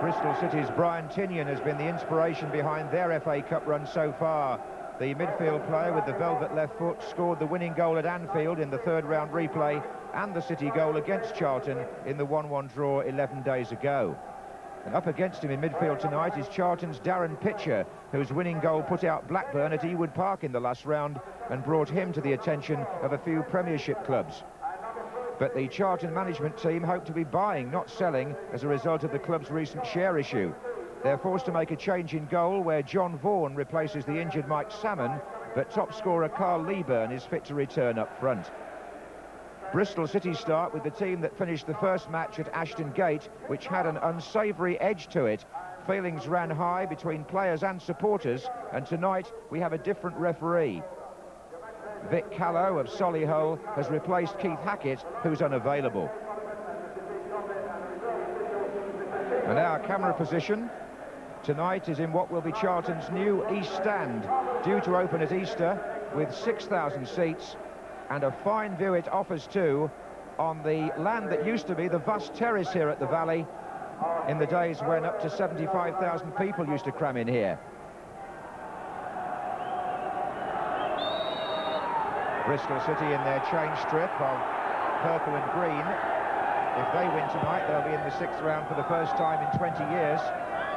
Bristol City's Tinnion has been the inspiration behind their FA Cup run so far. The midfield player with the velvet left foot scored the winning goal at Anfield in the third round replay and the City goal against Charlton in the 1-1 draw 11 days ago. And up against him in midfield tonight is Charlton's Darren Pitcher, whose winning goal put out Blackburn at Ewood Park in the last round and brought him to the attention of a few Premiership clubs. But the Charlton management team hope to be buying, not selling, as a result of the club's recent share issue. They're forced to make a change in goal where John Vaughan replaces the injured Mike Salmon, but top scorer Carl Leaburn is fit to return up front. Bristol City start with the team that finished the first match at Ashton Gate, which had an unsavoury edge to it. Feelings ran high between players and supporters, and tonight we have a different referee. Vic Callow of Solihull has replaced Keith Hackett, who's unavailable. And our camera position tonight is in what will be Charlton's new East Stand, due to open at Easter with 6,000 seats, and a fine view it offers too on the land that used to be the vast terrace here at the Valley in the days when up to 75,000 people used to cram in here. Bristol City in their change strip of purple and green. If they win tonight, they'll be in the 6th round for the first time in 20 years.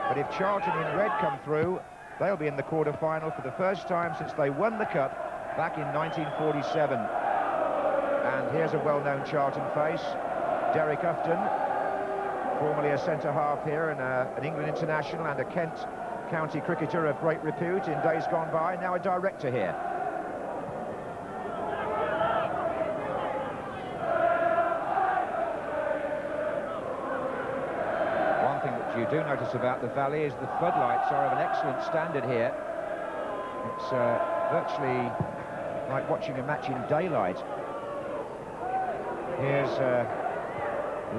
But if Charlton in red come through, they'll be in the quarter-final for the first time since they won the Cup back in 1947. And here's a well-known Charlton face, Derek Ufton, formerly a centre-half here and an England international and a Kent county cricketer of great repute in days gone by, now a director here. You do notice about the Valley is the floodlights are of an excellent standard here. It's virtually like watching a match in daylight. Here's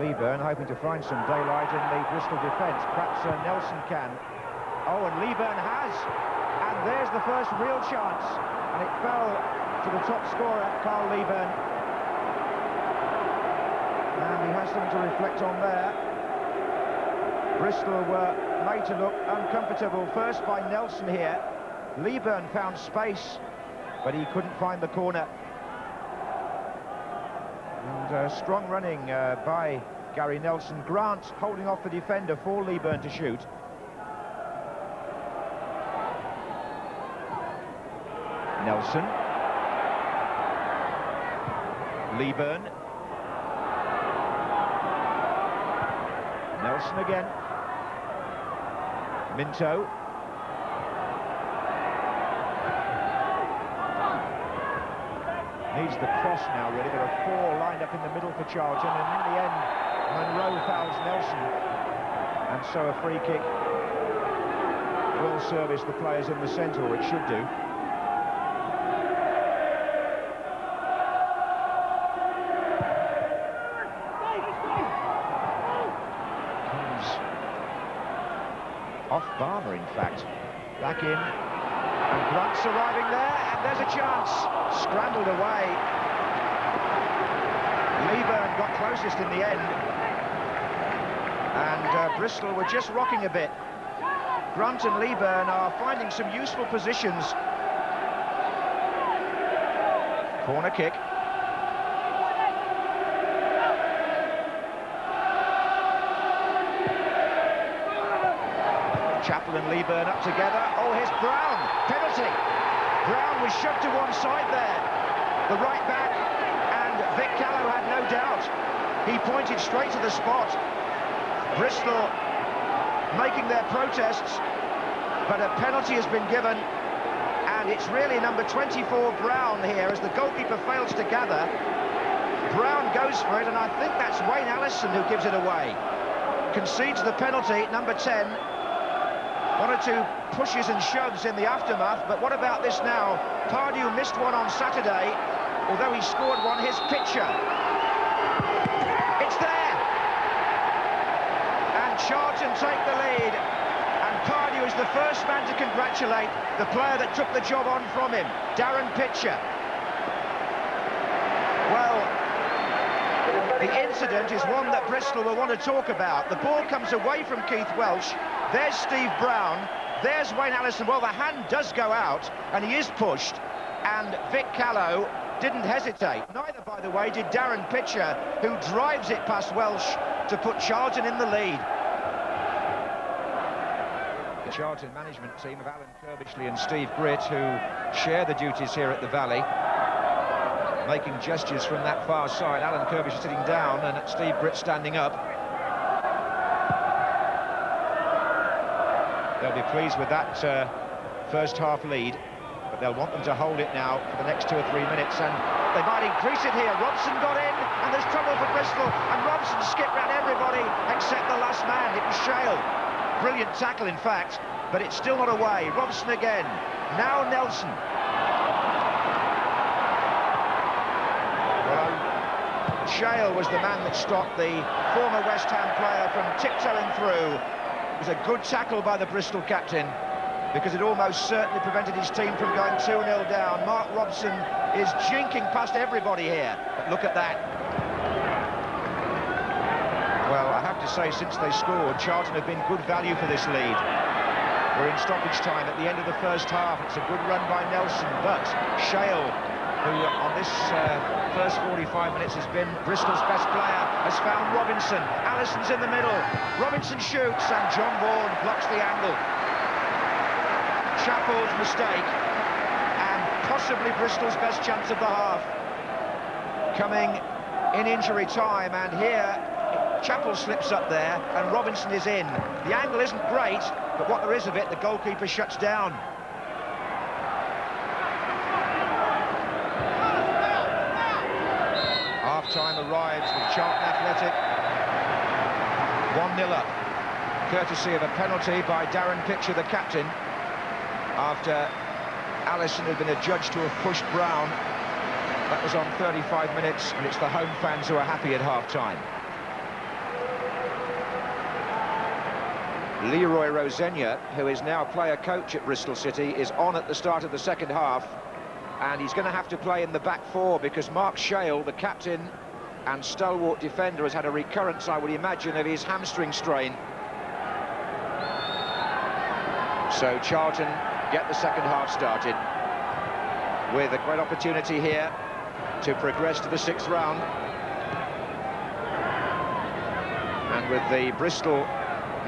Leaburn hoping to find some daylight in the Bristol defence. Perhaps Nelson can. Oh, and Leaburn has. And there's the first real chance. And it fell to the top scorer, Carl Leaburn. And he has something to reflect on there. Bristol were made to look uncomfortable first by Nelson here. Leaburn found space, but he couldn't find the corner. And strong running by Gary Nelson. Grant holding off the defender for Leaburn to shoot. Nelson. Leaburn. Nelson again. Minto. Needs the cross now, really. There are 4 lined up in the middle for Charlton, and in the end, Munro fouls Nelson. And so a free kick will service the players in the centre, or it should do. Off Balmer, in fact. Back in. And Grant's arriving there, and there's a chance. Scrambled away. Leaburn got closest in the end. And Bristol were just rocking a bit. Grant and Leaburn are finding some useful positions. Corner kick. Chapple and Leaburn up together. Oh, here's Brown. Penalty. Brown was shoved to one side there. The right back, and Vic Callow had no doubt. He pointed straight to the spot. Bristol making their protests, but a penalty has been given, and it's really number 24, Brown, here, as the goalkeeper fails to gather. Brown goes for it, and I think that's Wayne Allison who gives it away. Concedes the penalty, number 10. 1 or 2 pushes and shoves in the aftermath, but what about this now? Pardew missed one on Saturday, although he scored one, his pitcher. It's there! And Charlton take the lead, and Pardew is the first man to congratulate the player that took the job on from him, Darren Pitcher. Well, The incident is one that Bristol will want to talk about. The ball comes away from Keith Welch. There's Steve Brown. There's Wayne Allison. Well, the hand does go out, and he is pushed. And Vic Callow didn't hesitate. Neither, by the way, did Darren Pitcher, who drives it past Welch to put Charlton in the lead. The Charlton management team of Alan Kirbishley and Steve Britt, who share the duties here at the Valley, making gestures from that far side. Alan Kirbishley sitting down and Steve Britt standing up. They'll be pleased with that first half lead, but they'll want them to hold it now for the next 2 or 3 minutes, and they might increase it here. Robson got in, and there's trouble for Bristol, and Robson skipped round everybody except the last man. It was Shail. Brilliant tackle, in fact, but it's still not away. Robson again. Now Nelson. Well, Shail was the man that stopped the former West Ham player from tiptoeing through. It was a good tackle by the Bristol captain, because it almost certainly prevented his team from going 2-0 down. Mark Robson is jinking past everybody here. But look at that. Well, I have to say, since they scored, Charlton have been good value for this lead. We're in stoppage time at the end of the first half. It's a good run by Nelson, but Shail, who on this first 45 minutes has been Bristol's best player, has found Robinson. Allison's in the middle. Robinson shoots, and John Vaughan blocks the angle. Chapple's mistake, and possibly Bristol's best chance of the half, coming in injury time, and here Chapple slips up there and Robinson is in. The angle isn't great, but what there is of it, the goalkeeper shuts down. Half-time arrives with Charlton Athletic 1-0 up, courtesy of a penalty by Darren Pitcher, the captain, after Allison had been adjudged to have pushed Brown. That was on 35 minutes, and it's the home fans who are happy at half-time. Leroy Rosenior, who is now player-coach at Bristol City, is on at the start of the second half, and he's going to have to play in the back four because Mark Shail, the captain and stalwart defender, has had a recurrence, I would imagine, of his hamstring strain. So Charlton get the second half started with a great opportunity here to progress to the 6th round, and with the Bristol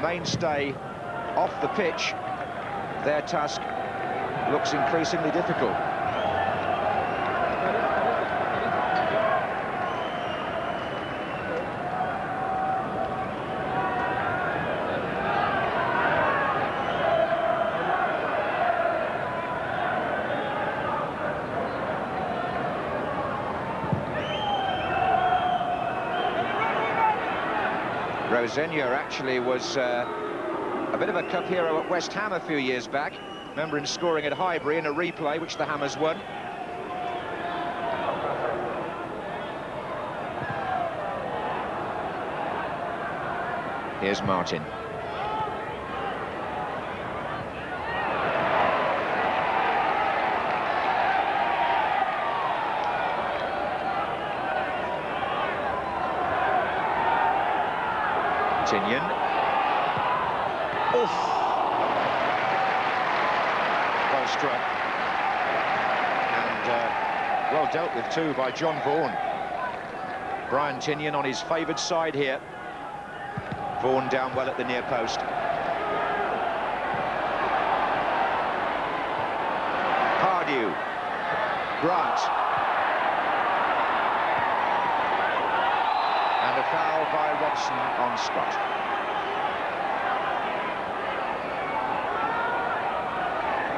mainstay off the pitch, their task looks increasingly difficult. Rosenior actually was a bit of a cup hero at West Ham a few years back. Remember him scoring at Highbury in a replay, which the Hammers won. Here's Martin. Tinnion. Oof. Well struck. And well dealt with too by John Vaughan. Brian Tinnion on his favoured side here. Vaughan down well at the near post. Pardew. Bryant. And a foul by Robson on Scott.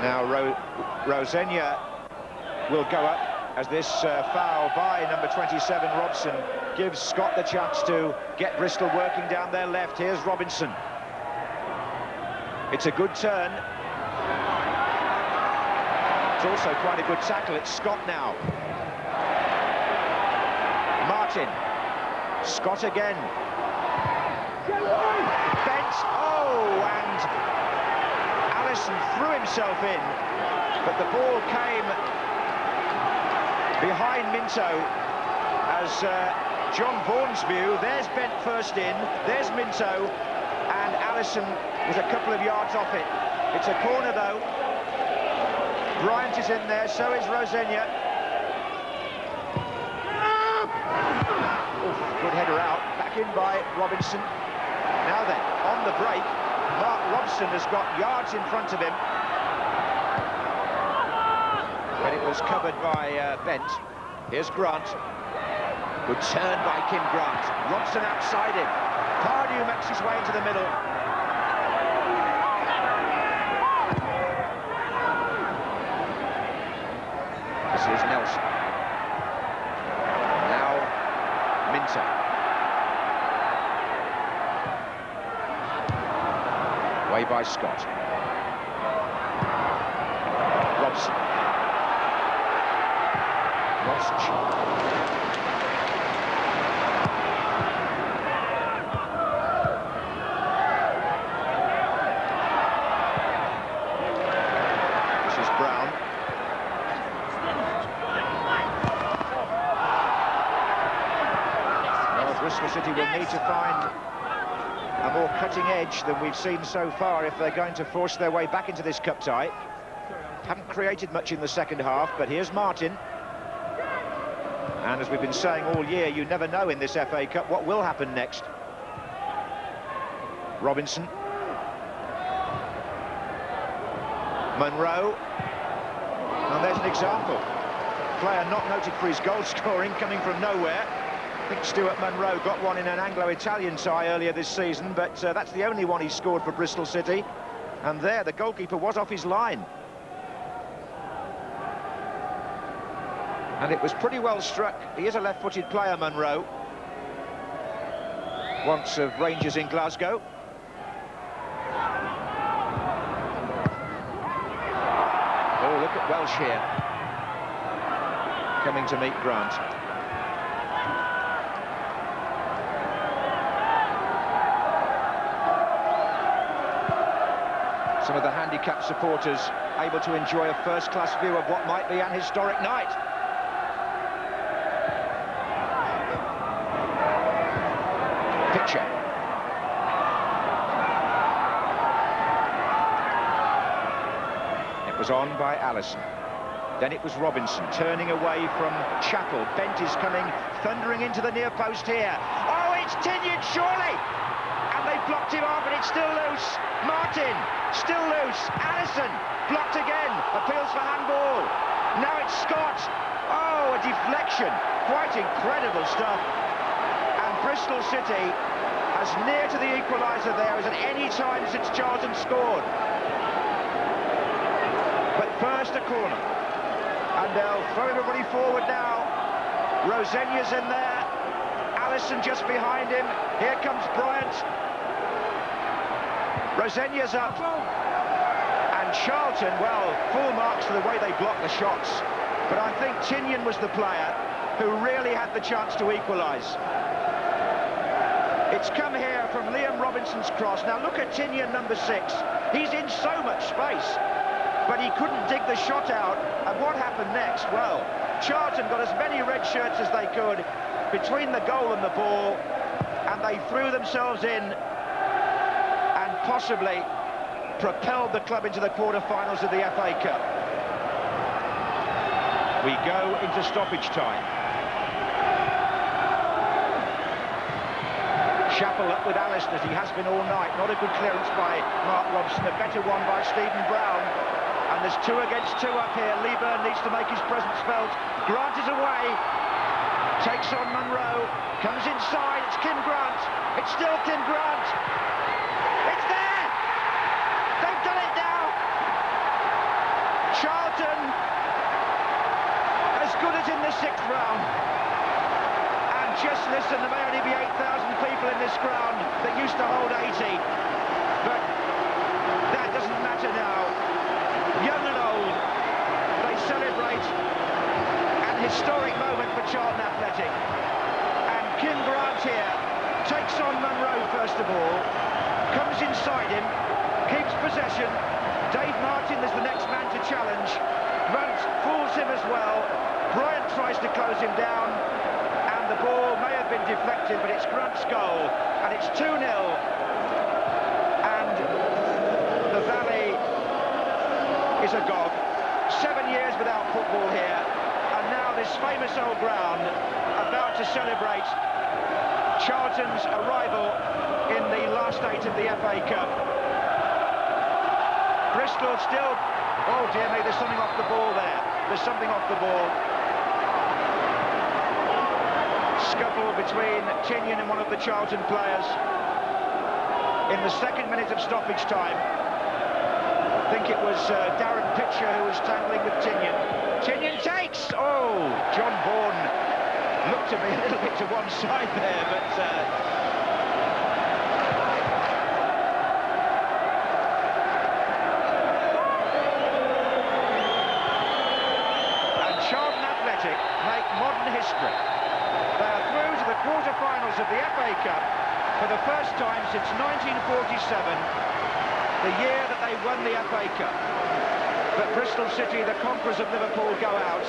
Now Rosenior will go up as this foul by number 27 Robson gives Scott the chance to get Bristol working down their left. Here's Robinson. It's a good turn. It's also quite a good tackle. It's Scott now. Martin. Scott again. Bent. Oh, and Allison threw himself in, but the ball came behind Minto as John Vaughan's view, there's Bent first in, there's Minto, and Allison was a couple of yards off it. It's a corner though. Bryant is in there, so is Rosenior. Good header out, back in by Robinson. Now then, on the break, Robson has got yards in front of him. But it was covered by Bent. Here's Grant. Good turn by Kim Grant. Robson outside him. Pardew makes his way into the middle. This is Nelson. Now Minto. Way by Scott. Robson. This is Brown. Well, Bristol City will need to find a more cutting edge than we've seen so far if they're going to force their way back into this cup tie. Haven't created much in the second half, but here's Martin. And as we've been saying all year, you never know in this FA Cup what will happen next. Robinson. Munro. And there's an example. Player not noted for his goal scoring, coming from nowhere. I think Stuart Munro got one in an Anglo-Italian tie earlier this season, but that's the only one he scored for Bristol City. And there, the goalkeeper was off his line. And it was pretty well struck. He is a left-footed player, Munro. Once of Rangers in Glasgow. Oh, look at Welch here. Coming to meet Grant. Some of the handicapped supporters able to enjoy a first-class view of what might be an historic night. Pitcher. It was on by Allison. Then it was Robinson turning away from Chapple. Bent is coming thundering into the near post here. Oh, it's Tinnion, surely! And they blocked him off, and it's still loose. Martin, still loose. Allison, blocked again. Appeals for handball. Now it's Scott. Oh, a deflection. Quite incredible stuff. Bristol City as near to the equaliser there as at any time since Charlton scored. But first a corner. And they'll throw everybody forward now. Rosenior's in there. Allison just behind him. Here comes Bryant. Rosenior's up. And Charlton, well, full marks for the way they blocked the shots. But I think Tinnion was the player who really had the chance to equalise. It's come here from Liam Robinson's cross. Now look at Tinnion, number 6. He's in so much space, but he couldn't dig the shot out. And what happened next? Well, Charlton got as many red shirts as they could between the goal and the ball, and they threw themselves in and possibly propelled the club into the quarter-finals of the FA Cup. We go into stoppage time. Chapple up with Allison as he has been all night. Not a good clearance by Mark Robson, a better one by Stephen Brown. And there's 2 against 2 up here. Leaburn needs to make his presence felt. Grant is away. Takes on Munro. Comes inside. It's Kim Grant. It's still Kim Grant. It's there! They've done it now! Charlton as good as in the 6th round. Just listen, there may only be 8,000 people in this ground that used to hold 80, but that doesn't matter now. Young and old, they celebrate an historic moment for Charlton Athletic. And Kim Grant here takes on Munro first of all, comes inside him, keeps possession. Dave Martin is the next man to challenge. Grant fools him as well. Bryant tries to close him down. the ball may have been deflected, but it's Grunt's goal, and it's 2-0. And the Valley is agog. 7 years without football here, and now this famous old ground about to celebrate Charlton's arrival in the last 8 of the FA Cup. Bristol still... Oh dear me, there's something off the ball there. There's something off the ball. Scuffle between Tinnion and one of the Charlton players in the 2nd minute of stoppage time. I think it was Darren Pitcher who was tangling with Tinnion. Tinnion takes! Oh, John Vaughan looked at me a little bit to one side there, but... and Charlton Athletic make modern history. They are through to the quarter-finals of the FA Cup for the first time since 1947, the year that they won the FA Cup. But Bristol City, the conquerors of Liverpool, go out,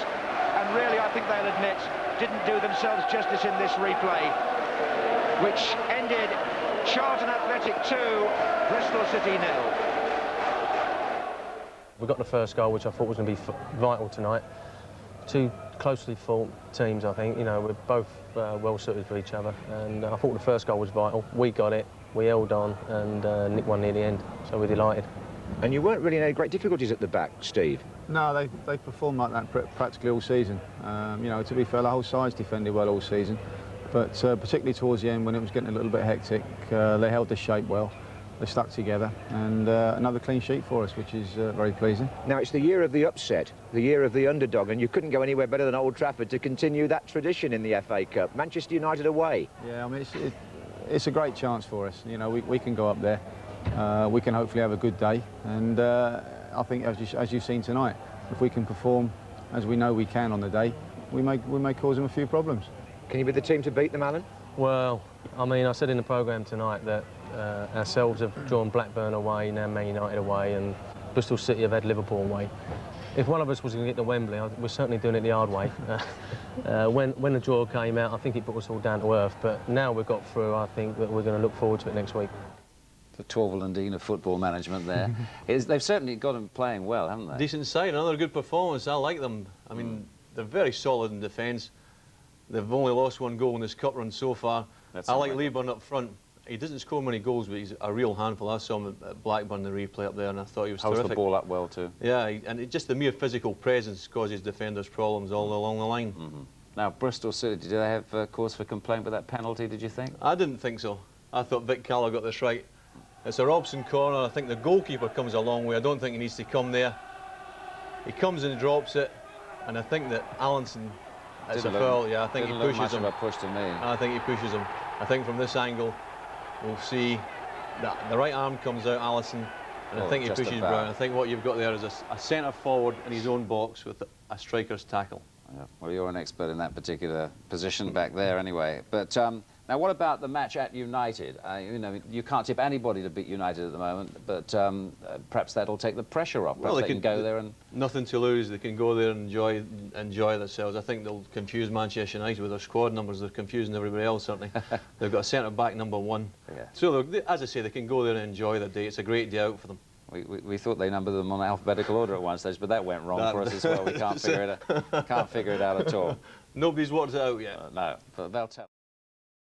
and really, I think they'll admit, didn't do themselves justice in this replay, which ended Charlton Athletic 2, Bristol City 0. We got the first goal, which I thought was going to be vital tonight. Two closely fought teams, I think. You know, we're both well suited for each other, and I thought the first goal was vital. We got it, we held on, and Nick won near the end, so we're delighted. And you weren't really in any great difficulties at the back, Steve? No, they performed like that practically all season. You know, to be fair, the whole side's defended well all season, but particularly towards the end when it was getting a little bit hectic, they held the shape well. They stuck together, and another clean sheet for us, which is very pleasing. Now, it's the year of the upset, the year of the underdog, and you couldn't go anywhere better than Old Trafford to continue that tradition in the FA Cup. Manchester United away. Yeah, I mean, it's a great chance for us. You know, we can go up there. We can hopefully have a good day, and I think, as you've seen tonight, if we can perform as we know we can on the day, we may cause them a few problems. Can you be the team to beat them, Alan? Well, I mean, I said in the programme tonight that ourselves have drawn Blackburn away, now Man United away, and Bristol City have had Liverpool away. If one of us was going to get to Wembley, we're certainly doing it the hard way. When the draw came out, I think it put us all down to earth, but now we've got through, I think that we're going to look forward to it next week. The Torval and Dean of football management there. They've certainly got them playing well, haven't they? Decent side, another good performance. I like them. I mean, they're very solid in defence. They've only lost 1 goal in this cup run so far. I like Leaburn up front. He doesn't score many goals, but he's a real handful. I saw him at Blackburn, the replay up there, and I thought he was terrific. Holds the ball up well too. Yeah, and just the mere physical presence causes defenders problems all along the line. Now, Bristol City, did they have cause for complaint with that penalty, did you think? I didn't think so. I thought Vic Callow got this right. It's a Robson corner. I think the goalkeeper comes a long way. I don't think he needs to come there. He comes and drops it, and I think that Allison, it's a foul. Yeah, I think he pushes him. Of a push to me. I think he pushes him. I think from this angle, we'll see that the right arm comes out, Allison, and I think he pushes Bryant. I think what you've got there is a centre forward in his own box with a striker's tackle. Yeah. Well, you're an expert in that particular position back there anyway. But now, what about the match at United? You know, you can't tip anybody to beat United at the moment, but perhaps that'll take the pressure off. Perhaps they can go there and... Nothing to lose. They can go there and enjoy themselves. I think they'll confuse Manchester United with their squad numbers. They're confusing everybody else, certainly. They've got a centre-back #1. Yeah. So, as I say, they can go there and enjoy the day. It's a great day out for them. We thought they numbered them on alphabetical order at one stage, but that went wrong for us as well. We can't figure it out at all. Nobody's worked it out yet. No, but they'll tell.